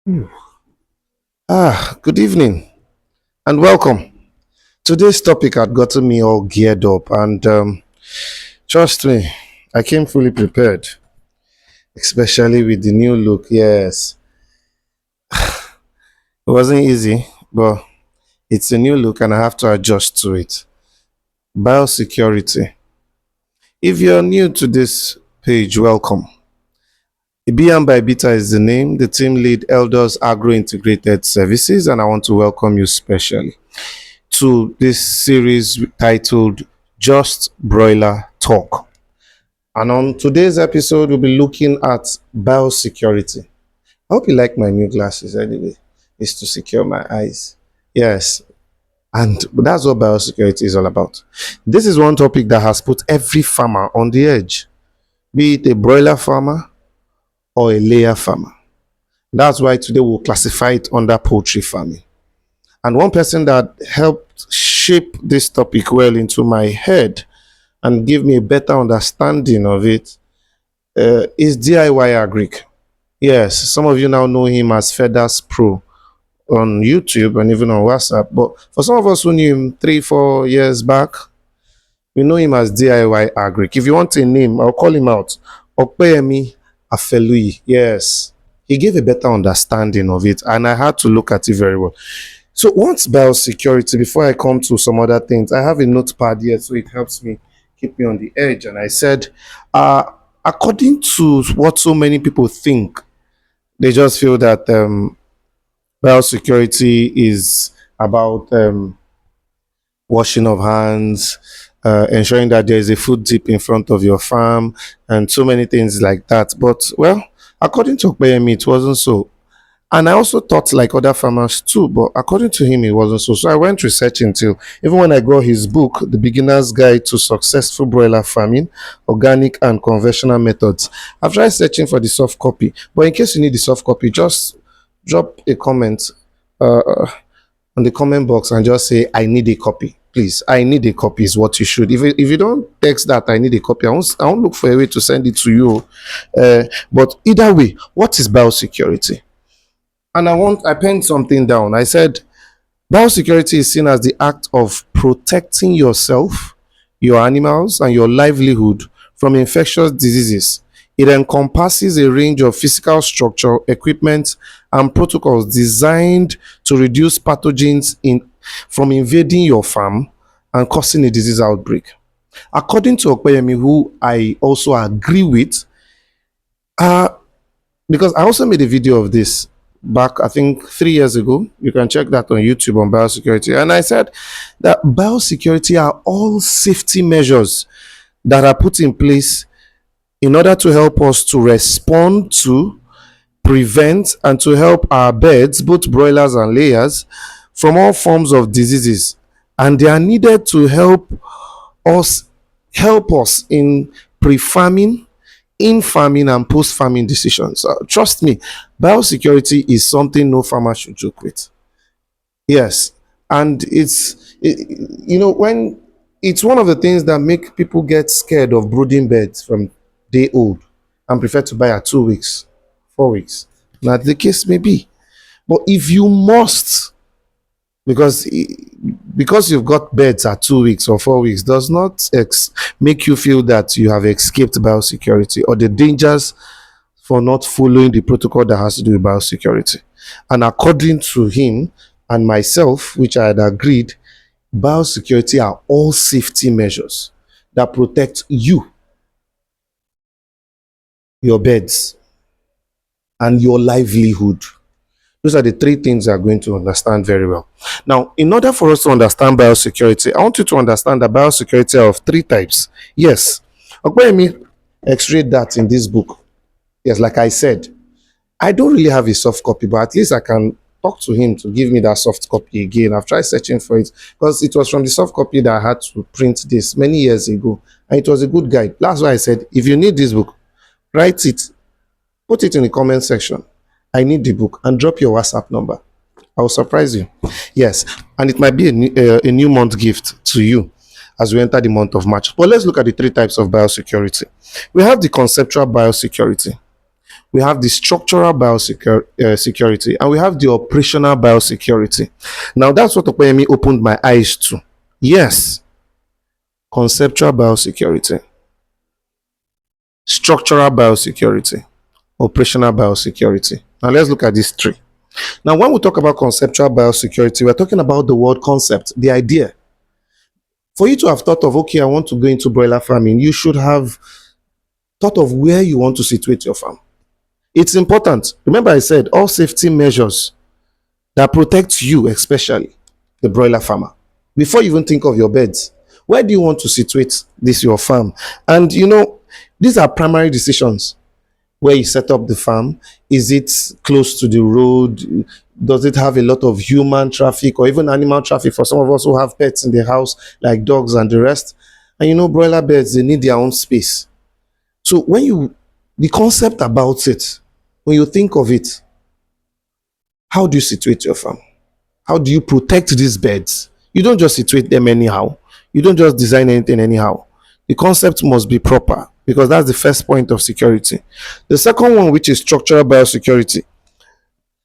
Hmm. Good evening and welcome. Today's topic had gotten me all geared up, and trust me, I came fully prepared, especially with the new look. Yes, it wasn't easy, but it's a new look, and I have to adjust to it. Biosecurity. If you're new to this page, welcome. BM by Beta is the name, the team lead Elders Agro Integrated Services, and I want to welcome you specially to this series titled Just Broiler Talk. And on today's episode, we'll be looking at biosecurity. I hope you like my new glasses anyway. It's to secure my eyes. Yes. And that's what biosecurity is all about. This is one topic that has put every farmer on the edge, be it a broiler farmer or a layer farmer. That's why today we'll classify it under poultry farming. And one person that helped shape this topic well into my head and give me a better understanding of it is DIY Agric. Yes, some of you now know him as Feathers Pro on YouTube and even on WhatsApp. But for some of us who knew him 3, 4 years back, we know him as DIY Agric. If you want a name, I'll call him out. Opeyemi Afelui. Yes, he gave a better understanding of it, and I had to look at it very well. So once biosecurity, before I come to some other things, I have a notepad here, so it helps me keep me on the edge. And I said, uh, according to what so many people think, they just feel that biosecurity is about washing of hands, ensuring that there is a food dip in front of your farm, and so many things like that. But well, according to Okpeyemi, it wasn't so. And I also thought like other farmers too, but according to him, it wasn't so. So I went researching till even when I got his book, The Beginner's Guide to Successful Broiler Farming, Organic and Conventional Methods. I've tried searching for the soft copy, but in case you need the soft copy, just drop a comment uh, on the comment box and just say, I need a copy. Please, I need a copy is what you should. If you don't text that, I need a copy, I won't look for a way to send it to you. But either way, what is biosecurity? And I penned something down. I said, biosecurity is seen as the act of protecting yourself, your animals, and your livelihood from infectious diseases. It encompasses a range of physical structure, equipment, and protocols designed to reduce pathogens from invading your farm and causing a disease outbreak. According to Okpeyemi, who I also agree with, uh, because I also made a video of this back, I think 3 years ago. You can check that on YouTube on biosecurity. And I said that biosecurity are all safety measures that are put in place in order to help us to respond to, prevent, and to help our birds, both broilers and layers, from all forms of diseases. And they are needed to us help us in pre-farming, in farming, and post-farming decisions. Trust me, biosecurity is something no farmer should joke with. Yes, and when it's one of the things that make people get scared of brooding birds from day old and prefer to buy at 2 weeks, 4 weeks. Now the case may be, but if you must, because because you've got birds at 2 weeks or 4 weeks, does not make you feel that you have escaped biosecurity or the dangers for not following the protocol that has to do with biosecurity. And according to him and myself, which I had agreed, biosecurity are all safety measures that protect you, your birds, and your livelihood. Those are the three things you are going to understand very well. Now, in order for us to understand biosecurity, I want you to understand that biosecurity are of three types. Yes, Okpeyemi x-rayed that in this book. Yes, like I said, I don't really have a soft copy, but at least I can talk to him to give me that soft copy again. I've tried searching for it because it was from the soft copy that I had to print this many years ago, and it was a good guide. That's why I said, if you need this book, write it, put it in the comment section. I need the book, and drop your WhatsApp number. I will surprise you. Yes, and it might be a new month gift to you as we enter the month of March. But let's look at the three types of biosecurity. We have the conceptual biosecurity, we have the structural biosecurity, and we have the operational biosecurity. Now, that's what Opeyemi opened my eyes to. Yes, conceptual biosecurity, structural biosecurity, operational biosecurity. Now, let's look at these three. Now, when we talk about conceptual biosecurity, we're talking about the word concept, the idea. For you to have thought of, okay, I want to go into broiler farming, you should have thought of where you want to situate your farm. It's important. Remember, I said all safety measures that protect you, especially the broiler farmer. Before you even think of your beds, where do you want to situate this your farm? And these are primary decisions. Where you set up the farm, is it close to the road? Does it have a lot of human traffic or even animal traffic for some of us who have pets in the house, like dogs and the rest? And broiler beds, they need their own space. So the concept about it, when you think of it, how do you situate your farm? How do you protect these beds? You don't just situate them anyhow. You don't just design anything anyhow. The concept must be proper, because that's the first point of security. The second one, which is structural biosecurity,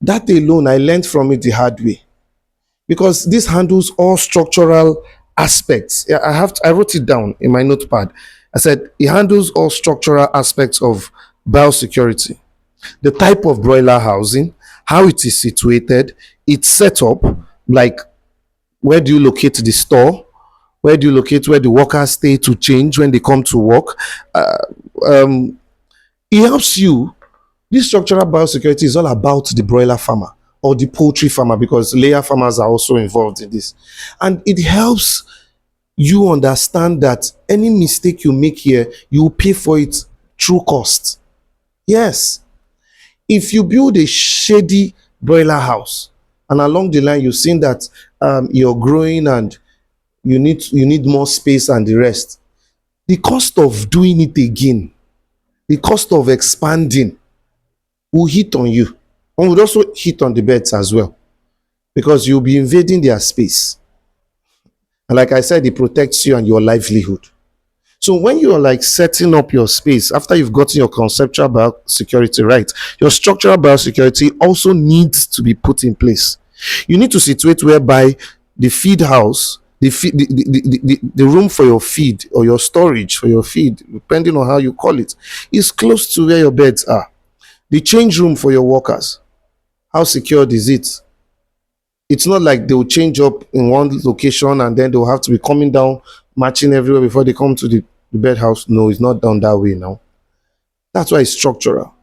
that alone I learned from it the hard way, because this handles all structural aspects. Yeah, I wrote it down in my notepad. I said it handles all structural aspects of biosecurity: the type of broiler housing, how it is situated, its setup, like where do you locate the store, where do you locate where the workers stay to change when they come to work. It helps you. This structural biosecurity is all about the broiler farmer or the poultry farmer, because layer farmers are also involved in this. And it helps you understand that any mistake you make here, you will pay for it through cost. Yes. If you build a shady broiler house and along the line you've seen that you're growing and you need more space and the rest, the cost of doing it again, the cost of expanding will hit on you, and will also hit on the birds as well, because you'll be invading their space. And like I said, it protects you and your livelihood. So when you're like setting up your space after you've gotten your conceptual biosecurity right, your structural biosecurity also needs to be put in place. You need to situate whereby the feed house, the room for your feed or your storage for your feed, depending on how you call it, is close to where your beds are. The change room for your workers, how secured is it? It's not like they'll change up in one location and then they'll have to be coming down, marching everywhere before they come to the bed house. No, it's not done that way now. That's why it's structural.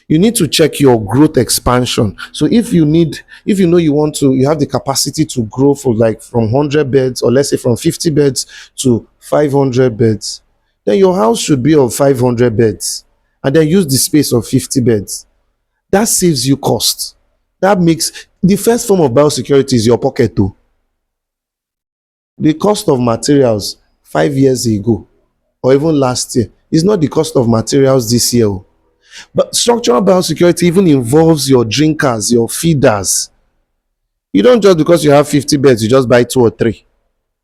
You need to check your growth expansion. So if you know you have the capacity to grow for like from 100 beds, or let's say from 50 beds to 500 beds, then your house should be of 500 beds, and then use the space of 50 beds. That saves you cost. That makes the first form of biosecurity is your pocket too. The cost of materials 5 years ago or even last year is not the cost of materials this year. But structural biosecurity even involves your drinkers, your feeders. You don't just because you have 50 beds, you just buy two or three.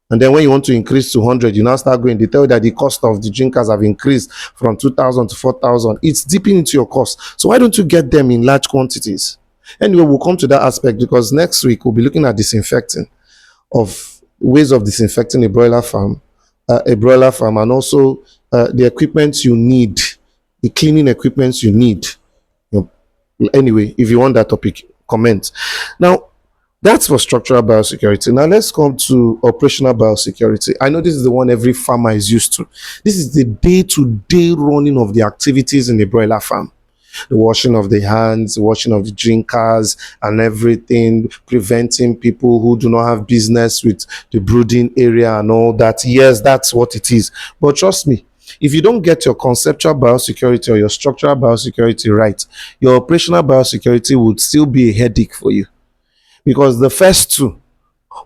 And then when you want to increase to 100, you now start going. They tell you that the cost of the drinkers have increased from 2,000 to 4,000. It's dipping into your cost. So why don't you get them in large quantities? Anyway, we'll come to that aspect, because next week we'll be looking at disinfecting, of ways of disinfecting a broiler farm, and also the equipment you need, the cleaning equipment you need. You Anyway, if you want that topic, comment. Now, that's for structural biosecurity. Now let's come to operational biosecurity. I know this is the one every farmer is used to. This is the day-to-day running of the activities in the broiler farm. The washing of the hands, the washing of the drinkers and everything, preventing people who do not have business with the brooding area and all that. Yes, that's what it is. But trust me, if you don't get your conceptual biosecurity or your structural biosecurity right, your operational biosecurity would still be a headache for you, because the first two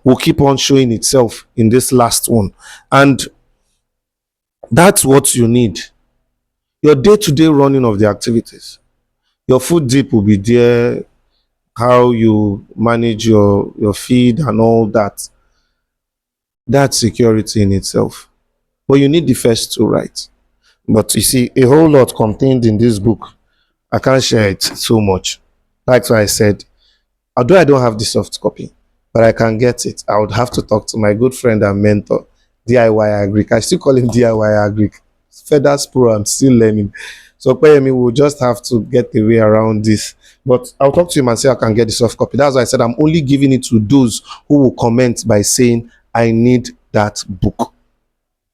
will keep on showing itself in this last one. And that's what you need. Your day-to-day running of the activities. Your food dip will be there, how you manage your feed and all that. That's security in itself. But you need the first two right. But you see, a whole lot contained in this book. I can't share it too much. That's why I said, although I don't have the soft copy, but I can get it, I would have to talk to my good friend and mentor, DIY Agric. I still call him DIY Agric. Feathers Pro, I'm still learning. So Payemi will just have to get the way around this. But I'll talk to him and say I can get the soft copy. That's why I said I'm only giving it to those who will comment by saying, I need that book.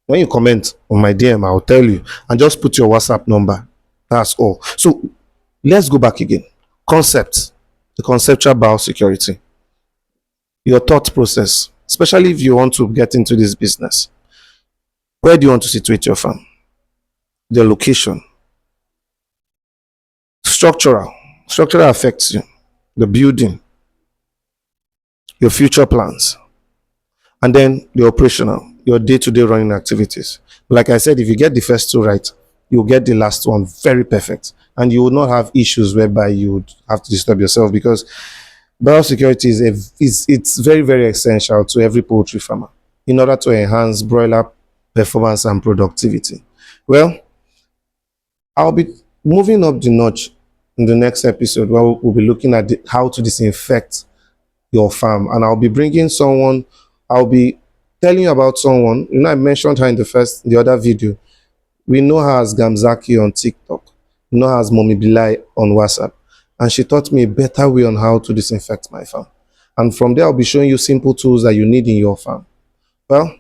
When you comment on my DM, I'll tell you, and just put your WhatsApp number. That's all. So let's go back again. Concept, the conceptual biosecurity, your thought process, especially if you want to get into this business. Where do you want to situate your farm? The location. Structural. Structural affects you. The building, your future plans, and then the operational, your day-to-day running activities. Like I said, if you get the first two right, you'll get the last one very perfect, and you will not have issues whereby you would have to disturb yourself, because biosecurity is it's very, very essential to every poultry farmer in order to enhance broiler performance and productivity. Well, I'll be moving up the notch in the next episode, where we'll be looking at how to disinfect your farm, and I'll be bringing someone. I'll be telling you about someone. I mentioned her in the other video. We know her as Gamzaki on TikTok. We know her as Mommy Bilai on WhatsApp, and she taught me a better way on how to disinfect my farm. And from there, I'll be showing you simple tools that you need in your farm. Well,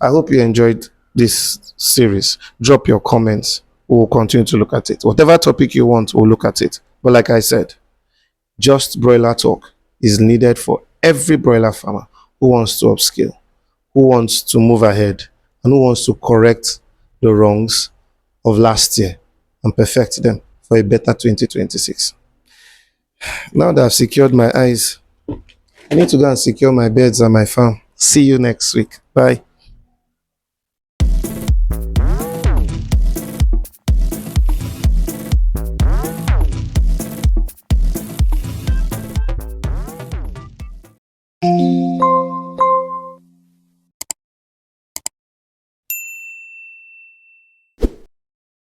I hope you enjoyed this series. Drop your comments. We'll continue to look at it. Whatever topic you want, we'll look at it. But like I said, just broiler talk is needed for every broiler farmer who wants to upskill, who wants to move ahead, and who wants to correct the wrongs of last year and perfect them for a better 2026. Now that I've secured my eyes, I need to go and secure my beds and my farm. See you next week. Bye.